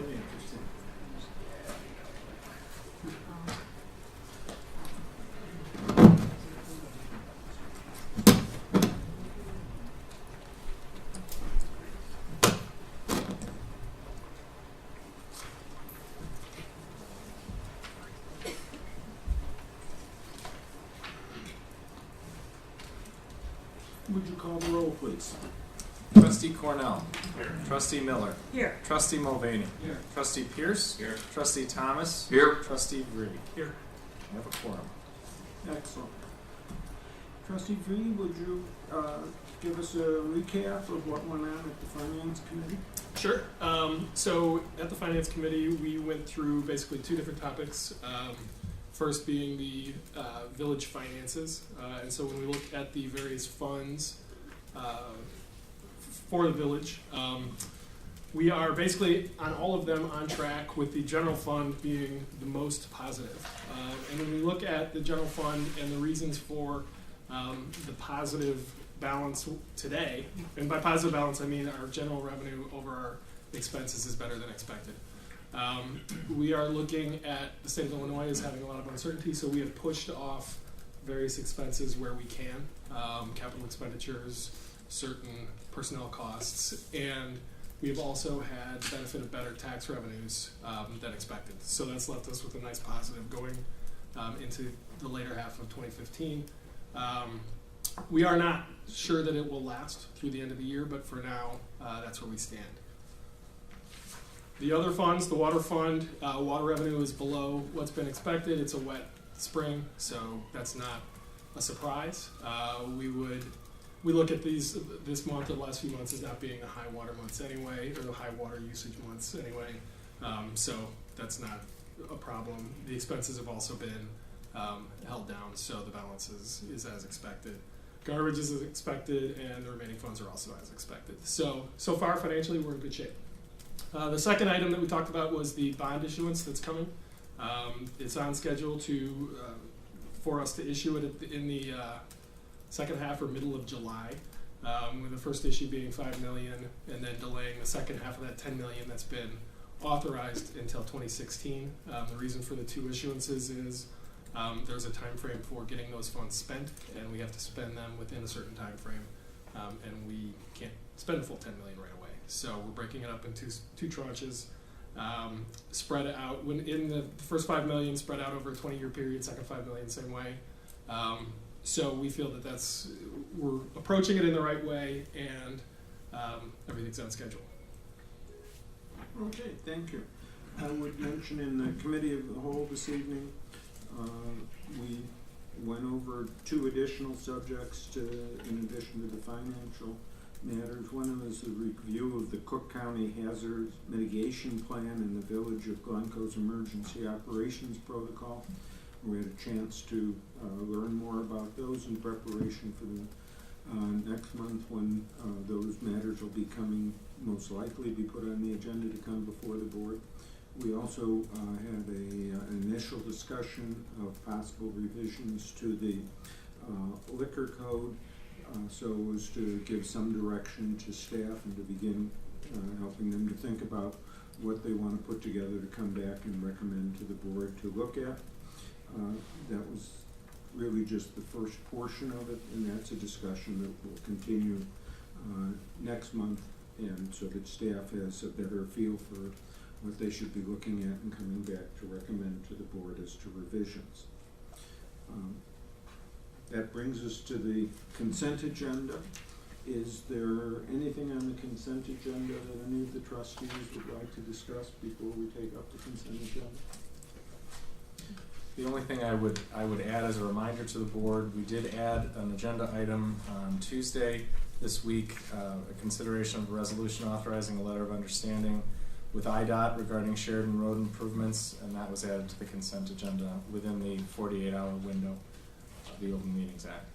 really interesting. Would you call the roll, please? Trustee Cornell. Here. Trustee Miller. Here. Trustee Mulvaney. Here. Trustee Pierce. Here. Trustee Thomas. Here. Trustee Vree. Here. We have a quorum. Excellent. Trustee Vree, would you give us a recap of what went on at the Finance Committee? Sure. So at the Finance Committee, we went through basically two different topics. First being the village finances. And so when we look at the various funds for the village, we are basically on all of them on track, with the general fund being the most positive. And when we look at the general fund and the reasons for the positive balance today, and by positive balance I mean our general revenue over our expenses is better than expected. We are looking at the state of Illinois as having a lot of uncertainty, so we have pushed off various expenses where we can, capital expenditures, certain personnel costs, and we have also had benefit of better tax revenues than expected. So that's left us with a nice positive going into the later half of 2015. We are not sure that it will last through the end of the year, but for now, that's where we stand. The other funds, the water fund, water revenue is below what's been expected. It's a wet spring, so that's not a surprise. We look at this month, the last few months, as not being the high water months anyway, or the high water usage months anyway. So that's not a problem. The expenses have also been held down, so the balance is as expected. Garbage is as expected, and the remaining funds are also as expected. So far financially, we're in good shape. The second item that we talked about was the bond issuance that's coming. It's on schedule for us to issue it in the second half or middle of July, with the first issue being $5 million, and then delaying the second half of that $10 million that's been authorized until 2016. The reason for the two issuances is there's a time frame for getting those funds spent, and we have to spend them within a certain time frame, and we can't spend the full $10 million right away. So we're breaking it up into two tranches, spread out. When in the first $5 million spread out over a 20-year period, second $5 million same way. So we feel that we're approaching it in the right way, and everything's on schedule. Okay, thank you. I would mention in the Committee of the Whole this evening, we went over two additional subjects in addition to the financial matters. One of them is the review of the Cook County Hazard Mitigation Plan and the Village of Glencoe's Emergency Operations Protocol. We had a chance to learn more about those in preparation for the next month, when those matters will be most likely be put on the agenda to come before the board. We also had an initial discussion of possible revisions to the liquor code, so as to give some direction to staff and to begin helping them to think about what they want to put together to come back and recommend to the board to look at. That was really just the first portion of it, and that's a discussion that will continue next month, and so that staff has a better feel for what they should be looking at and coming back to recommend to the board as to revisions. That brings us to the consent agenda. Is there anything on the consent agenda that any of the trustees would like to discuss before we take up the consent agenda? The only thing I would add as a reminder to the board, we did add an agenda item on Tuesday this week, a consideration of a resolution authorizing a letter of understanding with IDOT regarding Sheridan Road improvements, and that was added to the consent agenda within the 48-hour window of the Open Meetings Act.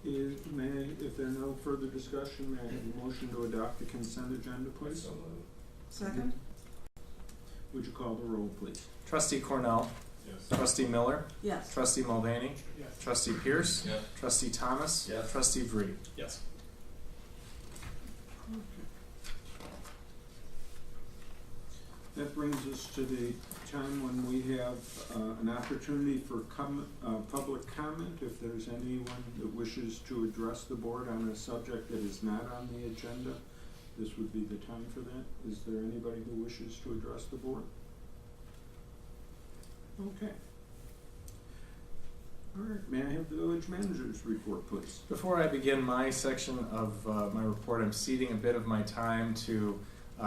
If there are no further discussion, may I have a motion to adopt the consent agenda, please? Second? Would you call the roll, please? Trustee Cornell. Yes. Trustee Miller. Yes. Trustee Mulvaney. Yes. Trustee Pierce. Yes. Trustee Thomas. Yes. Trustee Vree. Yes. That brings us to the time when we have an opportunity for public comment. If there's anyone that wishes to address the board on a subject that is not on the agenda, this would be the time for that. Is there anybody who wishes to address the board? Okay. All right, may I have the village manager's report, please? Before I begin my section of my report, I'm ceding a bit of my time to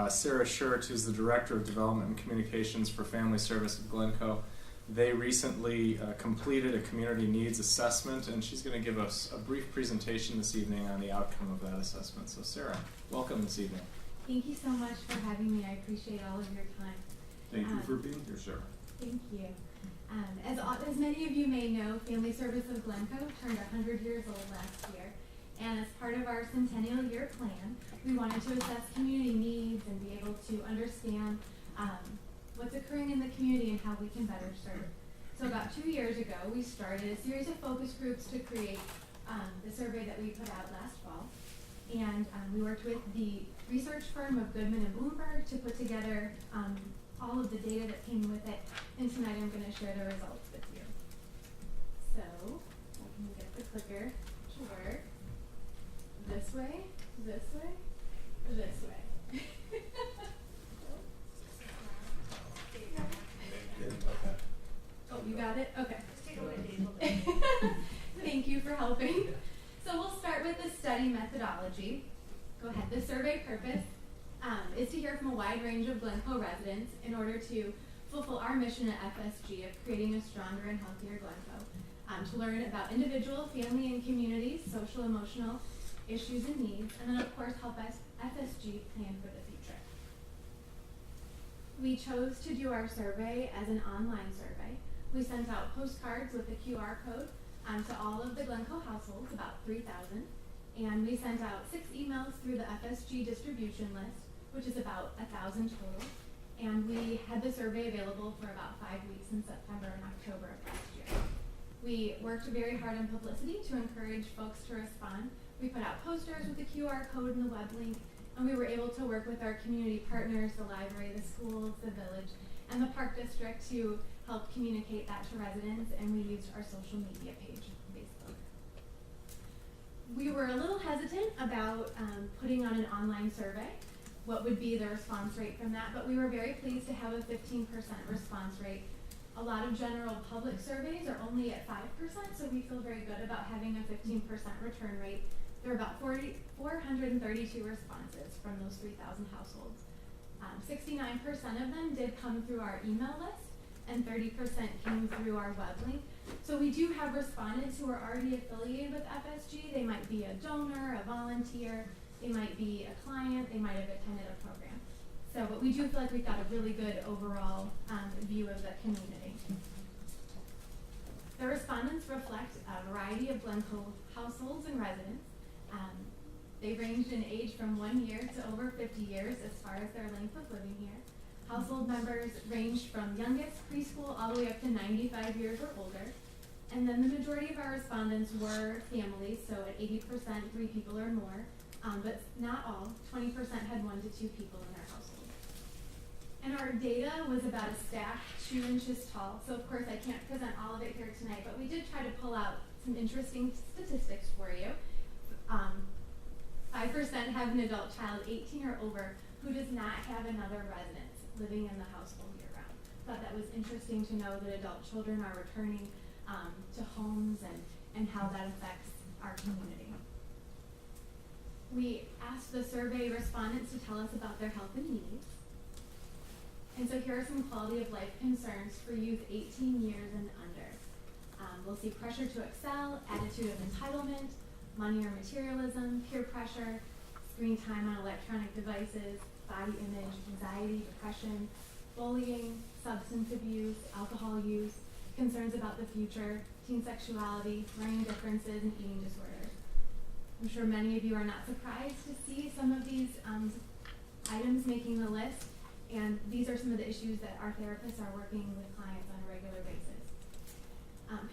Sarah Schurz, who's the Director of Development and Communications for Family Service at Glencoe. They recently completed a community needs assessment, and she's going to give us a brief presentation this evening on the outcome of that assessment. So Sarah, welcome this evening. Thank you so much for having me. I appreciate all of your time. Thank you for being here, Sarah. Thank you. As many of you may know, Family Service of Glencoe turned 100 years old last year. And as part of our centennial year plan, we wanted to assess community needs and be able to understand what's occurring in the community and how we can better serve. So about 2 years ago, we started a series of focus groups to create the survey that we put out last fall. And we worked with the research firm of Goodman and Bloomberg to put together all of the data that came with it. And tonight I'm going to share the results with you. So, let me get the clicker to work. This way, this way, this way. Oh, you got it? Okay. Thank you for helping. So we'll start with the study methodology. Go ahead. The survey purpose is to hear from a wide range of Glencoe residents in order to fulfill our mission at FSG of creating a stronger and healthier Glencoe, to learn about individual, family, and communities, social, emotional issues and needs, and then of course help us FSG plan for the future. We chose to do our survey as an online survey. We sent out postcards with a QR code to all of the Glencoe households, about 3,000, and we sent out 6 emails through the FSG distribution list, which is about 1,000 total, and we had the survey available for about 5 weeks in September and October of last year. We worked very hard on publicity to encourage folks to respond. We put out posters with the QR code and the web link, and we were able to work with our community partners, the library, the schools, the village, and the park district to help communicate that to residents, and we used our social media page, Facebook. We were a little hesitant about putting on an online survey, what would be the response rate from that, but we were very pleased to have a 15% response rate. A lot of general public surveys are only at 5%, so we feel very good about having a 15% return rate. There were about 432 responses from those 3,000 households. 69% of them did come through our email list, and 30% came through our web link. So we do have respondents who are already affiliated with FSG. They might be a donor, a volunteer, they might be a client, they might have attended a program. So, but we do feel like we've got a really good overall view of the community. The respondents reflect a variety of Glencoe households and residents. They ranged in age from 1 year to over 50 years as far as their length of living here. Household members ranged from youngest preschool all the way up to 95 years or older. And then the majority of our respondents were families, so at 80%, 3 people or more. But not all. 20% had 1 to 2 people in their household. And our data was about a stack 2 inches tall. So of course I can't present all of it here tonight, but we did try to pull out some interesting statistics for you. 5% have an adult child 18 or over who does not have another resident living in the household year round. Thought that was interesting to know that adult children are returning to homes and how that affects our community. We asked the survey respondents to tell us about their health and needs. And so here are some quality of life concerns for youth 18 years and under. We'll see pressure to excel, attitude of entitlement, money or materialism, peer pressure, screen time on electronic devices, body image, anxiety, depression, bullying, substance abuse, alcohol use, concerns about the future, teen sexuality, learning differences, and eating disorders. I'm sure many of you are not surprised to see some of these items making the list, and these are some of the issues that our therapists are working with clients on a regular basis.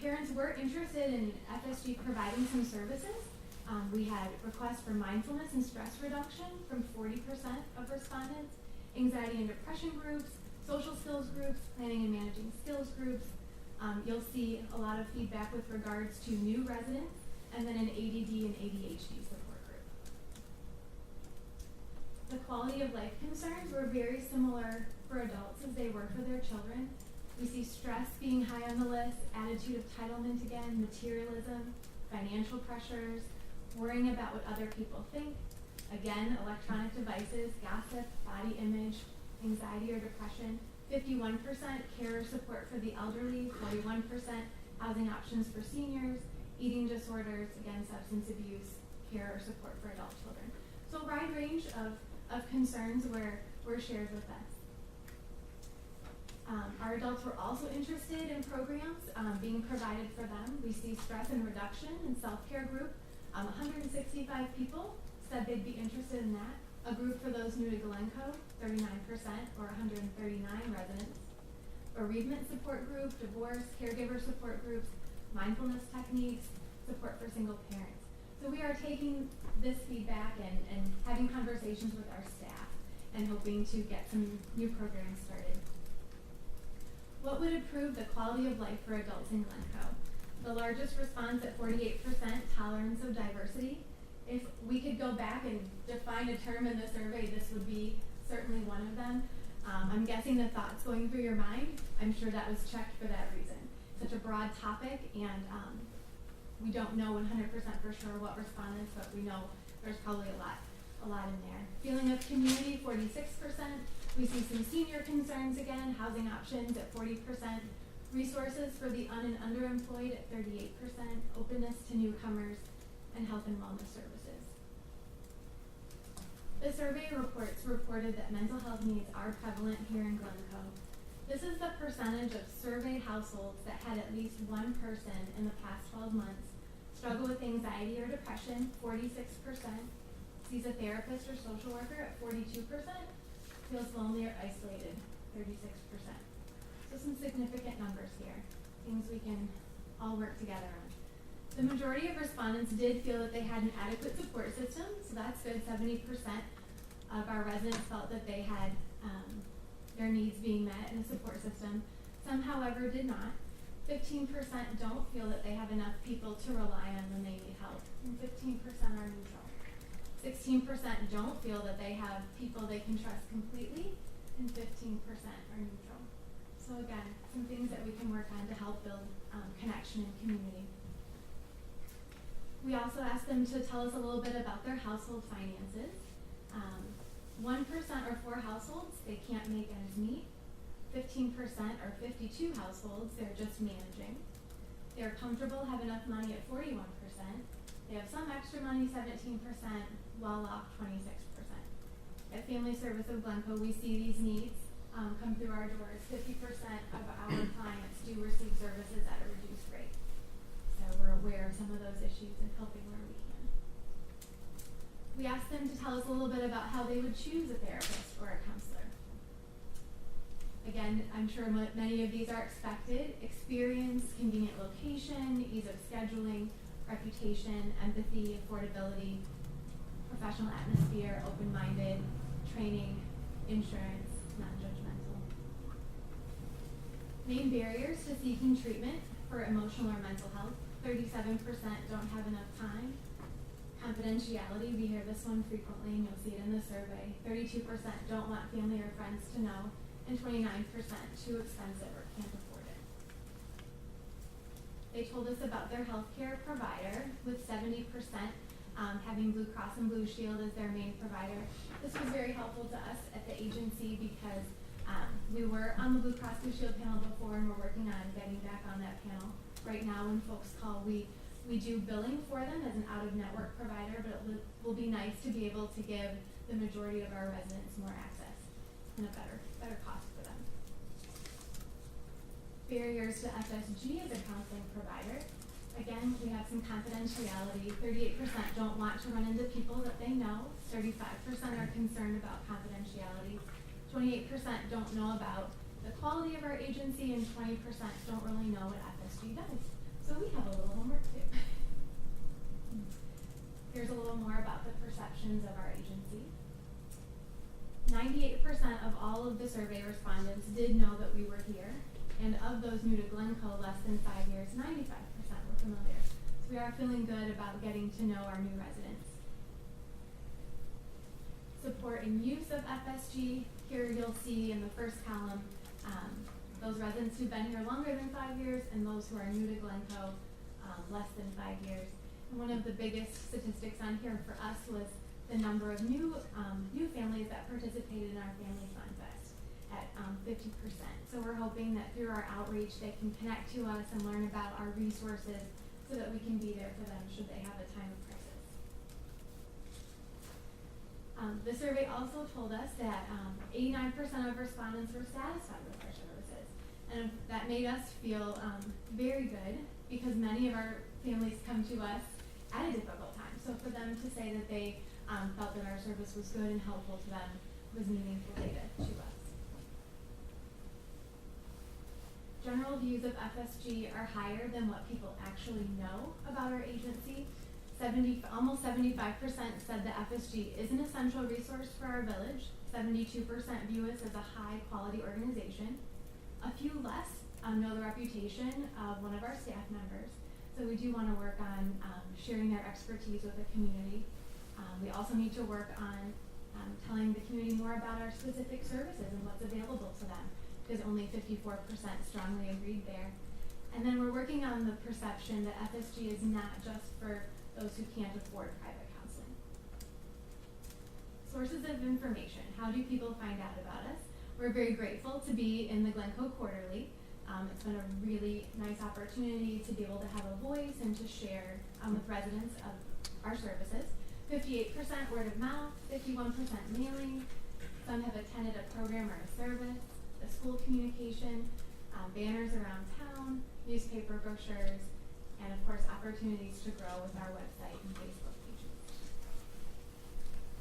Parents were interested in FSG providing some services. We had requests for mindfulness and stress reduction from 40% of respondents, anxiety and depression groups, social skills groups, planning and managing skills groups. You'll see a lot of feedback with regards to new residents, and then an ADD and ADHD support group. The quality of life concerns were very similar for adults as they were for their children. We see stress being high on the list, attitude of entitlement again, materialism, financial pressures, worrying about what other people think, again, electronic devices, gossip, body image, anxiety or depression, 51% care or support for the elderly, 41% housing options for seniors, eating disorders, again, substance abuse, care or support for adult children. So a wide range of concerns were shared with us. Our adults were also interested in programs being provided for them. We see stress and reduction and self-care group. 165 people said they'd be interested in that. A group for those new to Glencoe, 39% or 139 residents. Bereavement support group, divorce, caregiver support groups, mindfulness techniques, support for single parents. So we are taking this feedback and having conversations with our staff and hoping to get some new programs started. What would improve the quality of life for adults in Glencoe? The largest response at 48%, tolerance of diversity. If we could go back and define a term in the survey, this would be certainly one of them. I'm guessing the thoughts going through your mind, I'm sure that was checked for that reason. Such a broad topic, and we don't know 100% for sure what respondents, but we know there's probably a lot in there. Feeling of community, 46%. We see some senior concerns again, housing options at 40%, resources for the un- and underemployed at 38%, openness to newcomers, and health and wellness services. The survey reports reported that mental health needs are prevalent here in Glencoe. This is the percentage of surveyed households that had at least one person in the past 12 months struggle with anxiety or depression, 46%, sees a therapist or social worker at 42%, feels lonely or isolated, 36%. So some significant numbers here, things we can all work together on. The majority of respondents did feel that they had an adequate support system, so that's good. 70% of our residents felt that they had their needs being met in a support system. Some, however, did not. 15% don't feel that they have enough people to rely on when they need help, and 15% are neutral. 16% don't feel that they have people they can trust completely, and 15% are neutral. So again, some things that we can work on to help build connection and community. We also asked them to tell us a little bit about their household finances. 1% or 4 households, they can't make ends meet. 15% or 52 households, they're just managing. They're comfortable, have enough money at 41%. They have some extra money, 17%, well off, 26%. At Family Service of Glencoe, we see these needs come through our doors. 50% of our clients do receive services at a reduced rate. So we're aware of some of those issues and helping where we can. We asked them to tell us a little bit about how they would choose a therapist or a counselor. Again, I'm sure many of these are expected. Experience, convenient location, ease of scheduling, reputation, empathy, affordability, professional atmosphere, open-minded, training, insurance, non-judgmental. Main barriers to seeking treatment for emotional or mental health. 37% don't have enough time. Confidentiality, we hear this one frequently and you'll see it in the survey. 32% don't want family or friends to know, and 29% too expensive or can't afford it. They told us about their healthcare provider, with 70% having Blue Cross and Blue Shield as their main provider. This was very helpful to us at the agency because we were on the Blue Cross Blue Shield panel before, and we're working on getting back on that panel. Right now, when folks call, we do billing for them as an out-of-network provider, but it will be nice to be able to give the majority of our residents more access and a better cost for them. Barriers to FSG as a counseling provider. Again, we have some confidentiality. 38% don't want to run into people that they know. 35% are concerned about confidentiality. 28% don't know about the quality of our agency, and 20% don't really know what FSG does. So we have a little homework too. Here's a little more about the perceptions of our agency. 98% of all all of the survey respondents did know that we were here, and of those new to Glencoe, less than 5 years, 95% were familiar. So we are feeling good about getting to know our new residents. Support and use of FSG. Here you'll see in the first column those residents who've been here longer than 5 years and those who are new to Glencoe less than 5 years. And one of the biggest statistics on here for us was the number of new families that participated in our Family Fun Fest at 50%. So we're hoping that through our outreach they can connect to us and learn about our resources so that we can be there for them should they have a time of crisis. The survey also told us that 89% of respondents were satisfied with our services. And that made us feel very good because many of our families come to us at a difficult time. So for them to say that they felt that our service was good and helpful to them was meaningful data to us. General views of FSG are higher than what people actually know about our agency. Almost 75% said that FSG is an essential resource for our village. 72% view us as a high quality organization. A few less know the reputation of one of our staff members. So we do want to work on sharing their expertise with the community. We also need to work on telling the community more about our specific services and what's available to them, because only 54% strongly agreed there. And then we're working on the perception that FSG is not just for those who can't afford private counseling. Sources of information. How do people find out about us? We're very grateful to be in the Glencoe Quarterly. It's been a really nice opportunity to be able to have a voice and to share with residents of our services. 58% word of mouth, 51% mailing. Some have attended a program or a service, a school communication, banners around town, newspaper brochures, and of course opportunities to grow with our website and Facebook pages.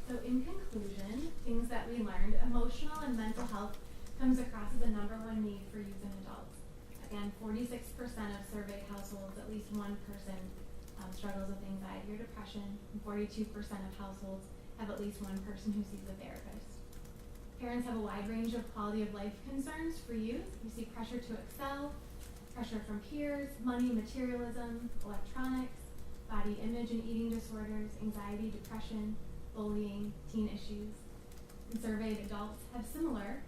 So in conclusion, things that we learned, emotional and mental health comes across as the #1 need for youth and adults. Again, 46% of surveyed households, at least one person struggles with anxiety or depression, and 42% of households have at least one person who sees a therapist. Parents have a wide range of quality of life concerns for youth. You see pressure to excel, pressure from peers, money, materialism, electronics, body image and eating disorders, anxiety, depression, bullying, teen issues. And surveyed adults have similar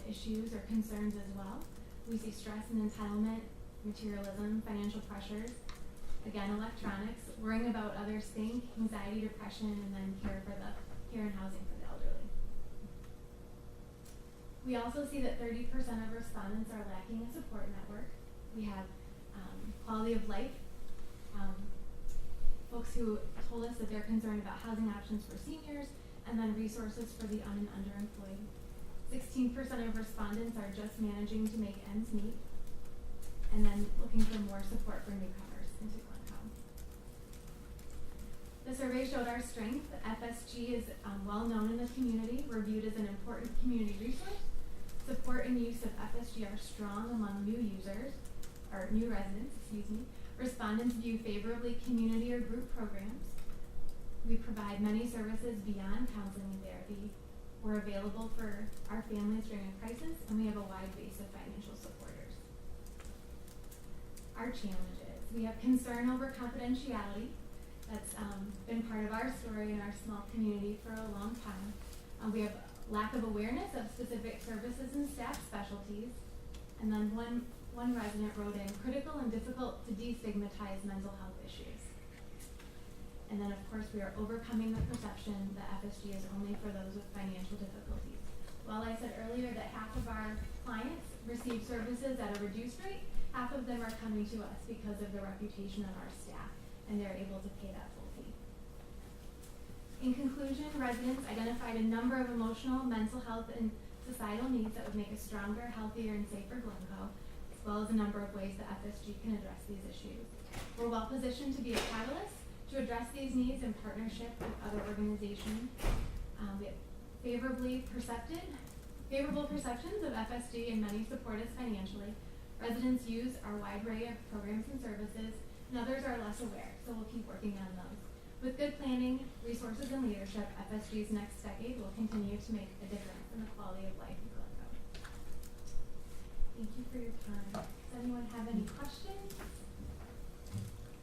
issues or concerns as well. We see stress and entitlement, materialism, financial pressures, again, electronics, worrying about what others think, anxiety, depression, and then care and housing for the elderly. We also see that 30% of respondents are lacking a support network. We have quality of life, folks who told us that they're concerned about housing options for seniors, and then resources for the and underemployed. 16% of respondents are just managing to make ends meet, and then looking for more support for newcomers into Glencoe. The survey showed our strength. FSG is well known in the community. We're viewed as an important community resource. Support and use of FSG are strong among new users, or new residents, Respondents view favorably community or group programs. We provide many services beyond counseling and therapy. We're available for our families during a crisis, and we have a wide base of financial supporters. Our challenges. We have concern over confidentiality. That's been part of our story in our small community for a long time. We have lack of awareness of specific services and staff specialties. And then one resident wrote in, critical and difficult to destigmatize mental health issues. And then of course we are overcoming the perception that FSG is only for those with financial difficulties. While I said earlier that half of our clients receive services at a reduced rate, half of them are coming to us because of the reputation of our staff, and they're able to pay that full fee. In conclusion, residents identified a number of emotional, mental health, and societal needs that would make a stronger, healthier, and safer Glencoe, as well as a number of ways that FSG can address these issues. We're well positioned to be a catalyst to address these needs in partnership with other organizations. We have favorable perceptions of FSG, and many support us financially. Residents use our wide array of programs and services, and others are less aware, so we'll keep working on those. With good planning, resources, and leadership, FSG's next decade will continue to make a difference in the quality of life in Glencoe. for your time. Does anyone have any questions?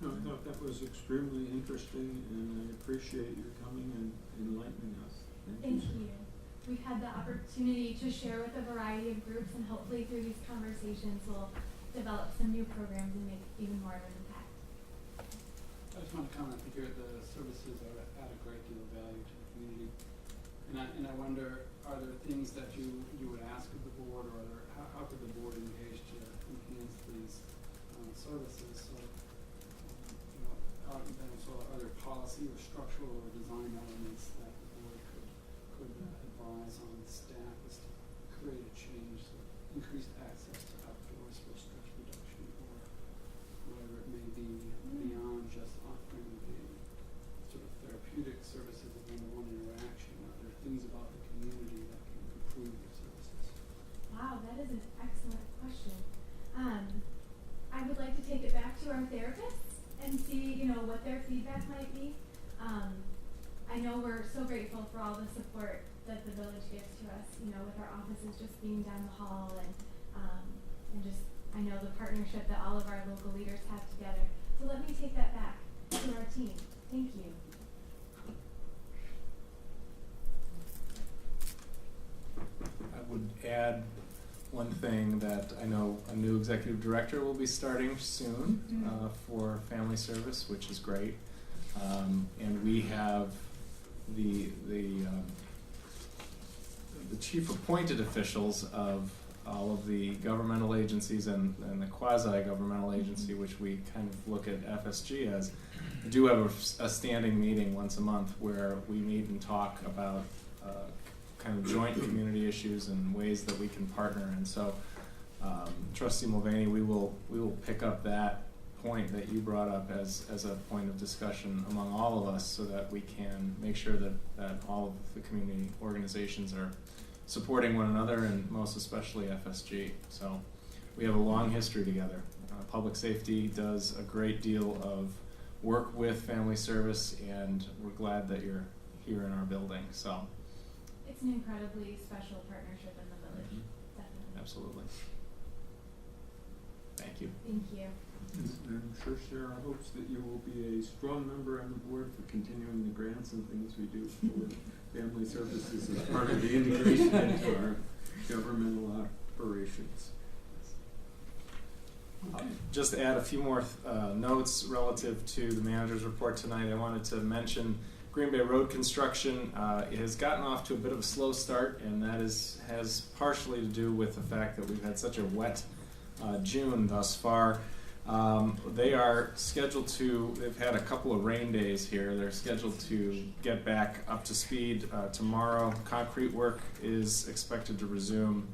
No, I thought that was extremely interesting, and I appreciate your coming and enlightening us. Thank you. We've had the opportunity to share with a variety of groups, and hopefully through these conversations we'll develop some new programs and make even more of an impact. I just want to comment here, the services are add a great deal of value to the community. And I wonder, are there things that you would ask of the board, or how could the board engage to enhance these services? So, are there policy or structural or design elements that the board could advise on staff as to create a change, so increased access to outdoors for stress reduction, or whatever it may be, beyond just offering the sort of therapeutic services of one-on-one interaction? Are there things about the community that can improve your services? Wow, that is an excellent question. I would like to take it back to our therapists and see, what their feedback might be. I know we're so grateful for all the support that the village gives to us, with our offices just being down the hall, and just, I know the partnership that all of our local leaders have together. So let me take that back to our team. Thank you. I would add one thing, that I know a new executive director will be starting soon for family service, which is great. And we have the chief appointed officials of all of the governmental agencies and the quasi-governmental agency, which we kind of look at FSG as, do have a standing meeting once a month where we meet and talk about kind of joint community issues and ways that we can partner. And so, Trustee Mulvaney, we will pick up that point that you brought up as a point of discussion among all of us, so that we can make sure that all of the community organizations are supporting one another, and most especially FSG. So we have a long history together. Public safety does a great deal of work with family service, and we're glad that you're here in our building. So It's an incredibly special partnership in the village, definitely. absolutely. Thank you. Thank you. And I'm sure Sarah hopes that you will be a strong member on the board for continuing the grants and things we do for family services as part of the integration into our governmental operations. Just to add a few more notes relative to the manager's report tonight. I wanted to mention Green Bay Road construction. It has gotten off to a bit of a slow start, and that has partially to do with the fact that we've had such a wet June thus far. They are scheduled to, they've had a couple of rain days here. They're scheduled to get back up to speed tomorrow. Concrete work is expected to resume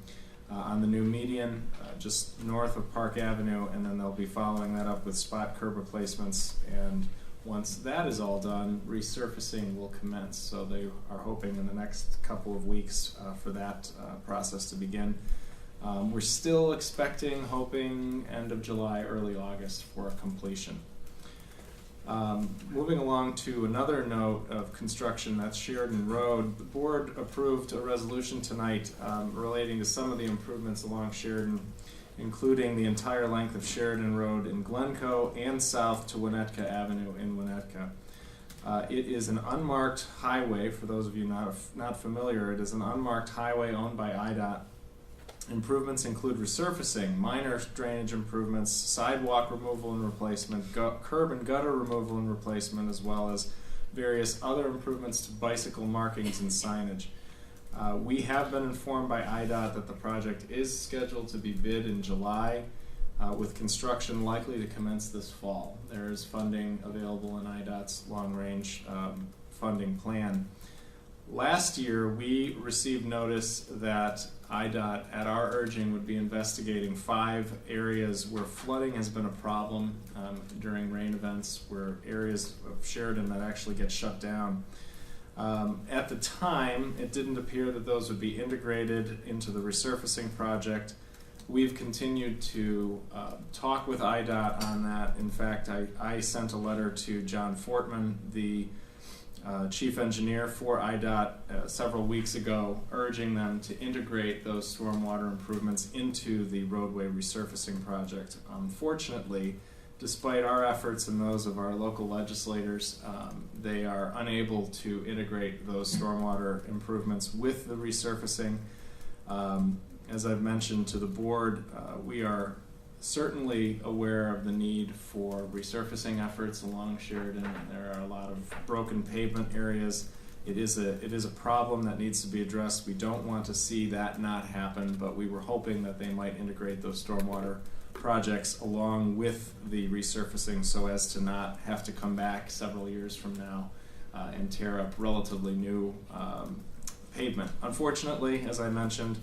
on the new median just north of Park Avenue, and then they'll be following that up with spot curb replacements. And once that is all done, resurfacing will commence. So they are hoping in the next couple of weeks for that process to begin. We're still hoping end of July, early August for completion. Moving along to another note of construction, that's Sheridan Road. The board approved a resolution tonight relating to some of the improvements along Sheridan, including the entire length of Sheridan Road in Glencoe and south to Winnetka Avenue in Winnetka. It is an unmarked highway. For those of you not familiar, it is an unmarked highway owned by IDOT. Improvements include resurfacing, minor drainage improvements, sidewalk removal and replacement, curb and gutter removal and replacement, as well as various other improvements to bicycle markings and signage. We have been informed by IDOT that the project is scheduled to be bid in July, with construction likely to commence this fall. There is funding available in IDOT's long-range funding plan. Last year, we received notice that IDOT, at our urging, would be investigating 5 areas where flooding has been a problem during rain events, where areas of Sheridan that actually get shut down. At the time, it didn't appear that those would be integrated into the resurfacing project. We've continued to talk with IDOT on that. In fact, I sent a letter to John Fortman, the chief engineer for IDOT several weeks ago, urging them to integrate those stormwater improvements into the roadway resurfacing project. Unfortunately, despite our efforts and those of our local legislators, they are unable to integrate those stormwater improvements with the resurfacing. As I've mentioned to the board, we are certainly aware of the need for resurfacing efforts along Sheridan. There are a lot of broken pavement areas. It is a problem that needs to be addressed. We don't want to see that not happen, but we were hoping that they might integrate those stormwater projects along with the resurfacing so as to not have to come back several years from now and tear up relatively new pavement. Unfortunately, as I mentioned,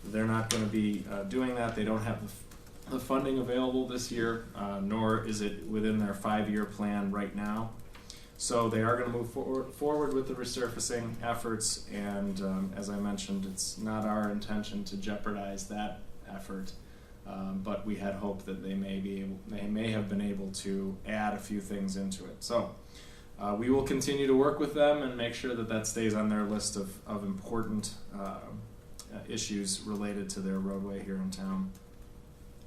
they're not going to be doing that. They don't have the funding available this year, nor is it within their 5-year plan right now. So they are going to move forward with the resurfacing efforts, and as I mentioned, it's not our intention to jeopardize that effort, but we had hoped that they may have been able to add a few things into it. So we will continue to work with them and make sure that that stays on their list of important issues related to their roadway here in town.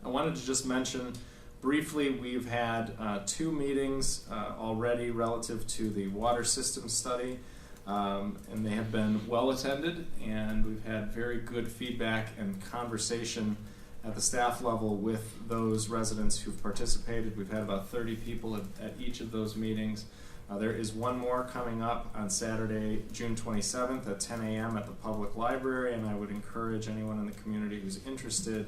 I wanted to just mention briefly, we've had 2 meetings already relative to the water system study, and they have been well attended, and we've had very good feedback and conversation at the staff level with those residents who've participated. We've had about 30 people at each of those meetings. There is one more coming up on Saturday, June 27th at 10 a.m. at the public library, and I would encourage anyone in the community who's interested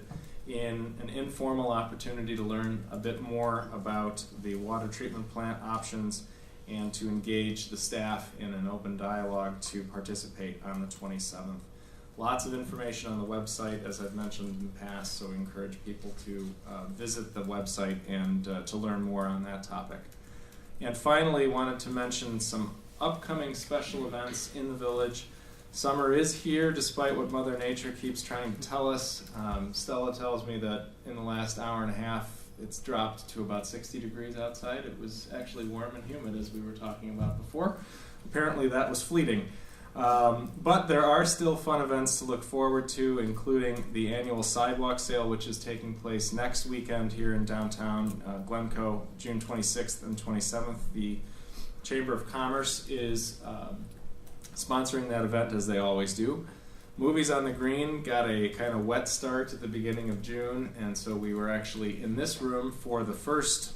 in an informal opportunity to learn a bit more about the water treatment plant options and to engage the staff in an open dialogue to participate on the 27th. Lots of information on the website, as I've mentioned in the past, so we encourage people to visit the website and to learn more on that topic. And finally, wanted to mention some upcoming special events in the village. Summer is here, despite what Mother Nature keeps trying to tell us. Stella tells me that in the last hour and a half, it's dropped to about 60 degrees outside. It was actually warm and humid, as we were talking about before. Apparently that was fleeting. But there are still fun events to look forward to, including the annual sidewalk sale, which is taking place next weekend here in downtown Glencoe, June 26th and 27th. The Chamber of Commerce is sponsoring that event, as they always do. Movies on the Green got a kind of wet start at the beginning of June, and so we were actually in this room for the first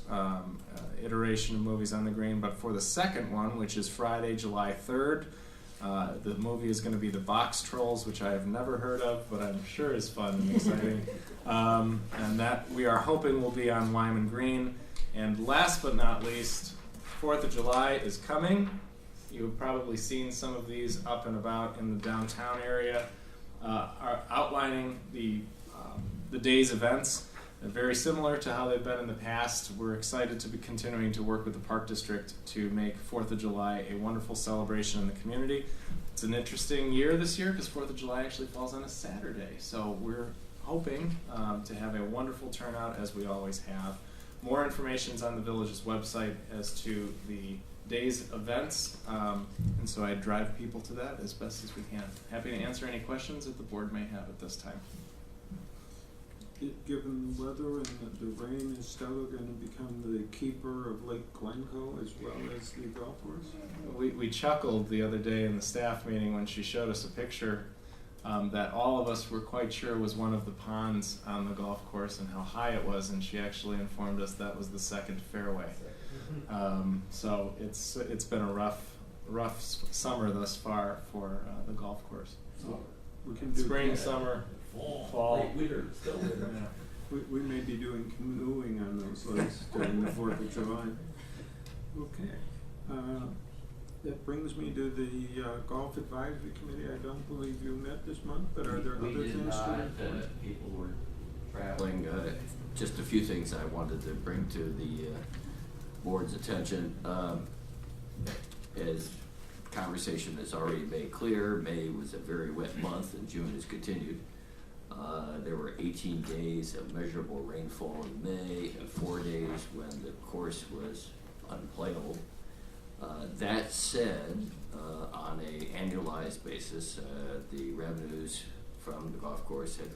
iteration of Movies on the Green, but for the second one, which is Friday, July 3rd, the movie is going to be The Box Trolls, which I have never heard of, but I'm sure is fun and exciting. And that we are hoping will be on Wyman Green. And last but not least, 4th of July is coming. You've probably seen some of these up and about in the downtown area, are outlining the day's events. They're very similar to how they've been in the past. We're excited to be continuing to work with the Park District to make 4th of July a wonderful celebration in the community. It's an interesting year this year because 4th of July actually falls on a Saturday. So we're hoping to have a wonderful turnout, as we always have. More information is on the village's website as to the day's events, and so I drive people to that as best as we can. Happy to answer any questions that the board may have at this time. Given the weather and the rain, is Stella going to become the keeper of Lake Glencoe as well as the golf course? We chuckled the other day in the staff meeting when she showed us a picture that all of us were quite sure was one of the ponds on the golf course and how high it was, and she actually informed us that was the second fairway. So it's been a rough summer thus far for the golf course. So we can do spring, summer, fall. Late winter, still winter. Yeah. We may be doing canoeing on those lakes during the 4th of July. Okay. That brings me to the Golf Advisory Committee. I don't believe you met this month, but are there We other did things to not, report? people were traveling. Just a few things I wanted to bring to the board's attention. As conversation has already made clear, May was a very wet month and June has continued. There were 18 days of measurable rainfall in May and 4 days when the course was unplayable. That said, on a annualized basis, the revenues from the golf course have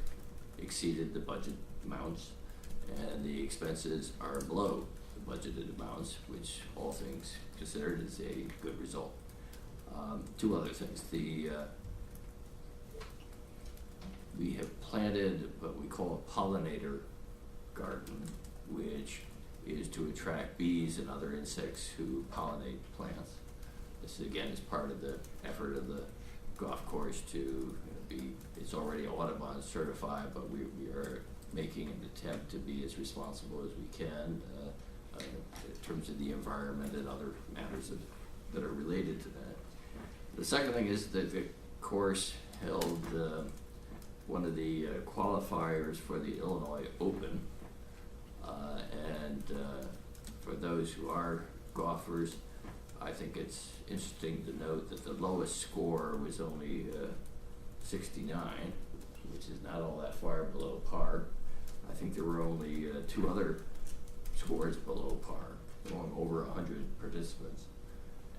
exceeded the budget amounts, and the expenses are below the budgeted amounts, which all things considered is a good result. Two other things. We have planted what we call a pollinator garden, which is to attract bees and other insects who pollinate plants. This again is part of the effort of the golf course to be, it's already Audubon certified, but we are making an attempt to be as responsible as we can in terms of the environment and other matters that are related to that. The second thing is that the course held one of the qualifiers for the Illinois Open, and for those who are golfers, I think it's interesting to note that the lowest score was only 69, which is not all that far below par. I think there were only two other scores below par, going over 100 participants.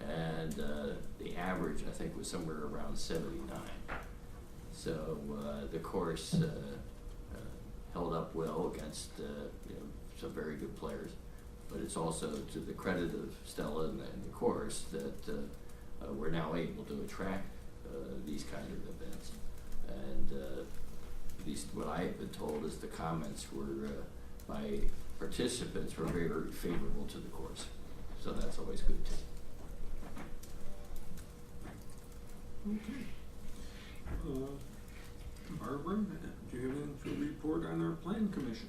And the average, I think, was somewhere around 79. So the course held up well against some very good players. But it's also to the credit of Stella and the course that we're now able to attract these kind of events. And at least what I have been told is the comments were by participants were very, very favorable to the course. So that's always good too. Okay. Barbara, do you have anything to report on our plan commission?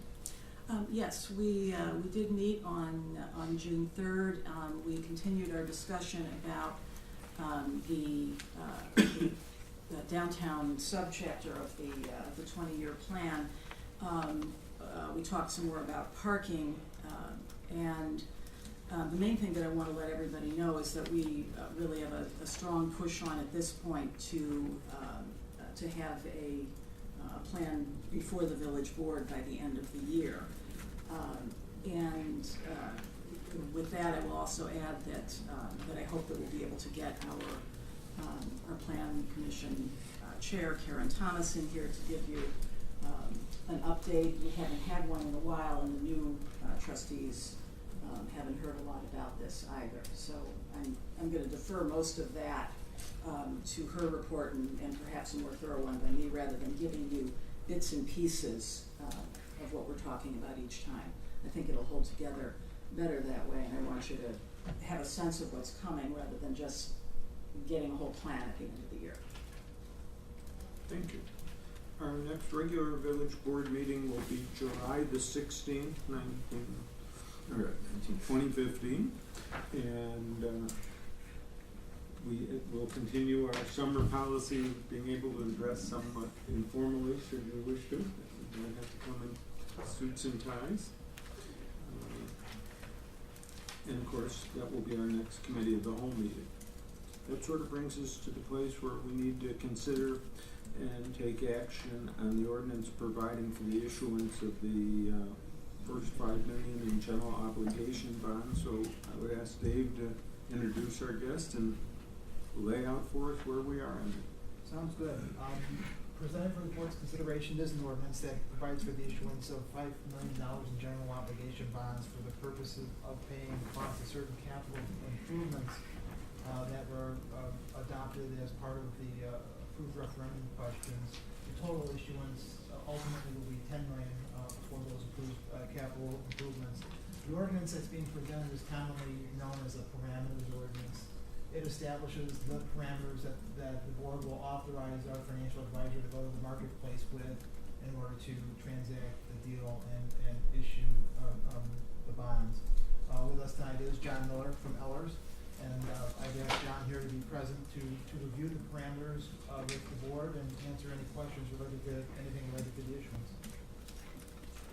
Yes, we did meet on June 3rd. We continued our discussion about the downtown subchapter of the 20-year plan. We talked some more about parking, and the main thing that I want to let everybody know is that we really have a strong push on at this point to have a plan before the village board by the end of the year. And with that, I will also add that I hope that we'll be able to get our plan commission chair, Karen Thomas, in here to give you an update. We haven't had one in a while, and the new trustees haven't heard a lot about this either. So I'm going to defer most of that to her report and perhaps a more thorough one by me, rather than giving you bits and pieces of what we're talking about each time. I think it'll hold together better that way, and I want you to have a sense of what's coming rather than just getting a whole plan at the end of the year. Thank you. Our next regular village board meeting will be July the 16th, 2015, and we will continue our summer policy of being able to dress somewhat informally should you wish to. You don't have to come in suits and ties. And of course, that will be our next committee of the whole meeting. That sort of brings us to the place where we need to consider and take action on the ordinance providing for the issuance of the first $5 million in general obligation bonds. So I would ask Dave to introduce our guest and lay out for us where we are on it. Sounds good. Presented for the board's consideration is an ordinance that provides for the issuance of $5 million in general obligation bonds for the purposes of paying costs of certain capital improvements that were adopted as part of the approved referendum questions. The total issuance ultimately will be $10 million for those approved capital improvements. The ordinance that's being presented is commonly known as a parameters ordinance. It establishes the parameters that the board will authorize our financial advisor to go to the marketplace with in order to transact the deal and issue the bonds. With us tonight is John Miller from Ellers, and I've asked John here to be present to review the parameters with the board and answer any questions related to anything related to the issuance.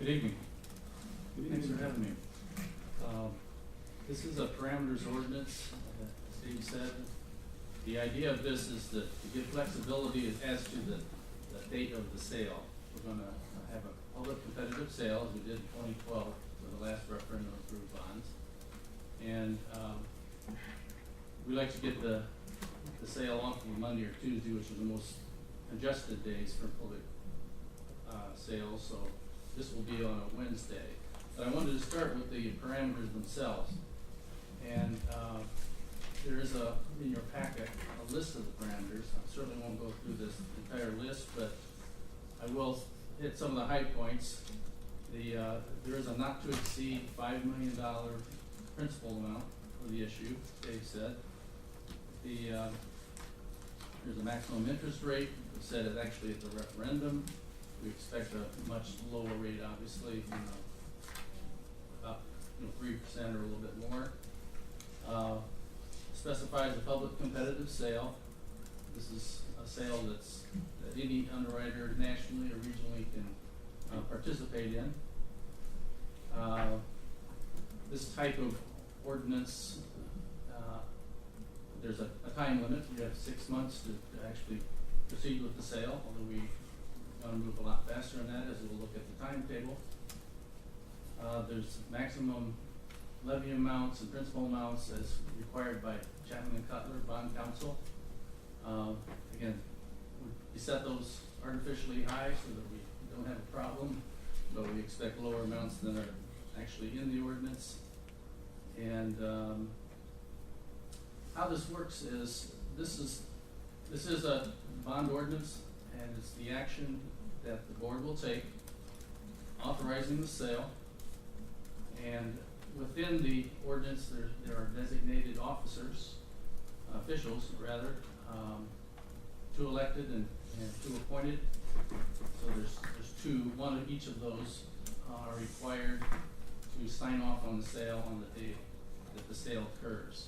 Good evening. Good Thanks evening. for having me. This is a parameters ordinance. Steve said, the idea of this is that to give flexibility as to the date of the sale. We're going to have a public competitive sale, as we did in 2012 for the last referendum approved bonds. And we like to get the sale off of Monday or Tuesday, which are the most congested days for public sales, so this will be on a Wednesday. But I wanted to start with the parameters themselves. And there is in your packet, a list of the parameters. I certainly won't go through this entire list, but I will hit some of the high points. There is a not to exceed $5 million principal amount for the issue, Dave said. There's a maximum interest rate, we said it actually at the referendum. We expect a much lower rate, obviously, about 3% or a little bit more. Specifies a public competitive sale. This is a sale that any underwriter nationally or regionally can participate in. This type of ordinance, there's a time limit. You have 6 months to actually proceed with the sale, although we want to move a lot faster on that as we'll look at the timetable. There's maximum levy amounts and principal amounts as required by Chapman and Cutler Bond Council. Again, we set those artificially high so that we don't have a problem, but we expect lower amounts than are actually in the ordinance. And how this works is this is a bond ordinance, and it's the action that the board will take authorizing the sale. And within the ordinance, there are designated officers, officials rather, 2 elected and 2 appointed. So there's 2, one of each of those are required to sign off on the sale on the day that the sale occurs.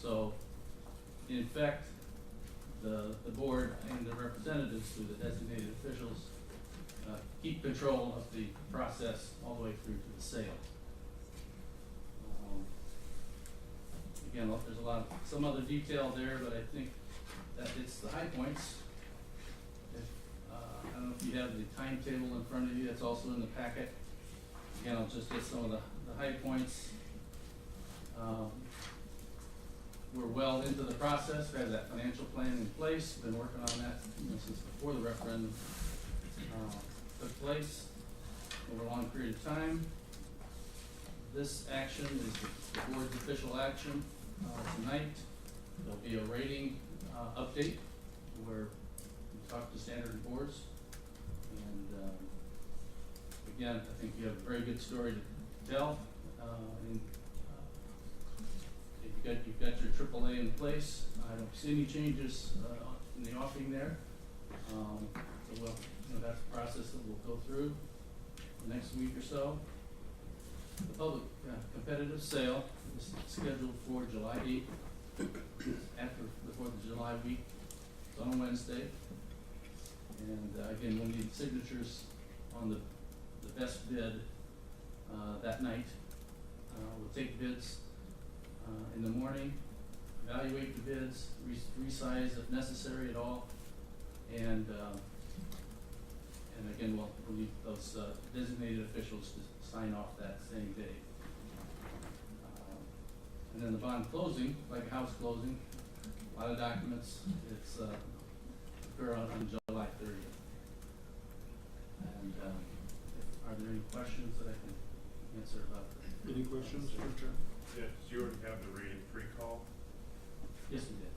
So in effect, the board and the representatives through the designated officials keep control of the process all the way through to the sale. Again, there's some other detail there, but I think that hits the high points. I don't know if you have the timetable in front of you, that's also in the packet. Again, I'll just hit some of the high points. We're well into the process. We have that financial plan in place. Been working on that since before the referendum took place over a long period of time. This action is the board's official action tonight. There'll be a rating update where we talk to Standard & Poor's. And again, I think you have a very good story to tell. You've got your AAA in place. I don't see any changes in the offing there. So that's a process that we'll go through the next week or so. The public competitive sale is scheduled for July 8th, after the 4th of July week. It's on a Wednesday. And again, we'll need signatures on the best bid that night. We'll take bids in the morning, evaluate the bids, resize if necessary at all, and again, we'll need those designated officials to sign off that same day. And then the bond closing, like a house closing, a lot of documents, it's occur on July 30th. And are there any questions that I can answer about that? Any questions for John? Yeah, did you already have the rating pre-call? Yes, we did.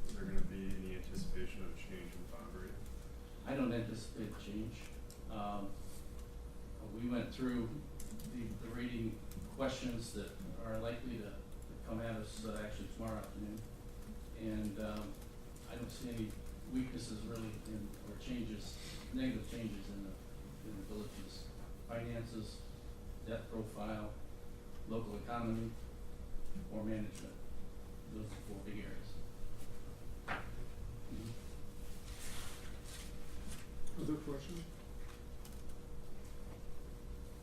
Is there gonna be any anticipation of a change in bond rating? I don't anticipate a change. We went through the rating questions that are likely to come at us actually tomorrow afternoon. And I don't see any weaknesses really or changes, negative changes in the village's finances, debt profile, local economy, or management. Those are the 4 big areas. Other questions?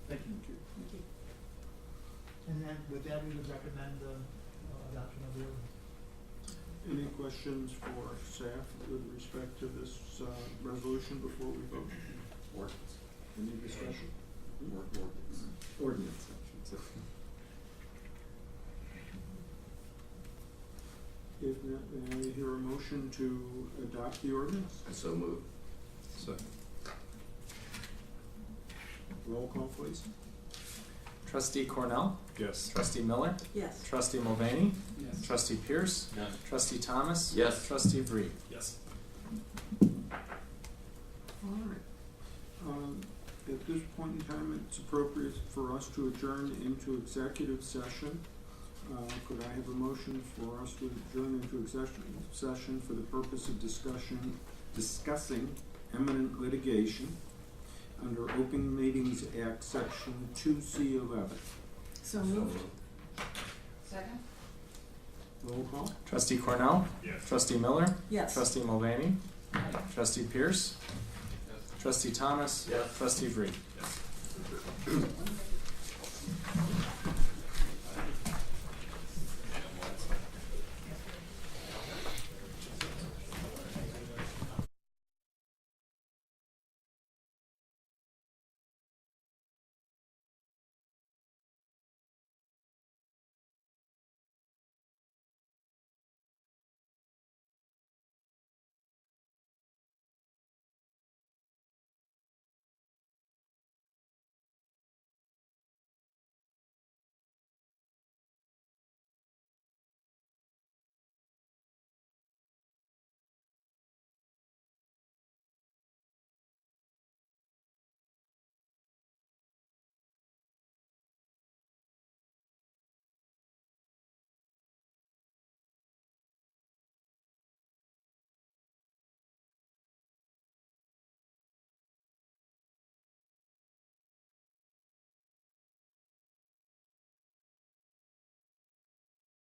Thank you. Thank you. And then with that, we would recommend the adoption of the ordinance. Any questions for staff with respect to this resolution before we vote? Ordinance. Any discussion? Ordinance. Ordinance, I should say. If not, may I hear a motion to adopt the ordinance? So moved. So, Roll call, please. Trustee Cornell? yes. Trustee Miller? Yes. Trustee Mulvaney? Yes. Trustee Pierce? Yes. Trustee Thomas? Yes. Trustee Vree? Yes. All right. At this point in time, it's appropriate for us to adjourn into executive session. Could I have a motion for us to adjourn into executive session for the purpose of discussing eminent litigation under Open Meetings Act, Section 2C11? So moved. Second? Roll call? Trustee Cornell? Yes. Trustee Miller? Yes. Trustee Mulvaney? Trustee Pierce? Trustee Thomas? Yes. Trustee Vree? Yes.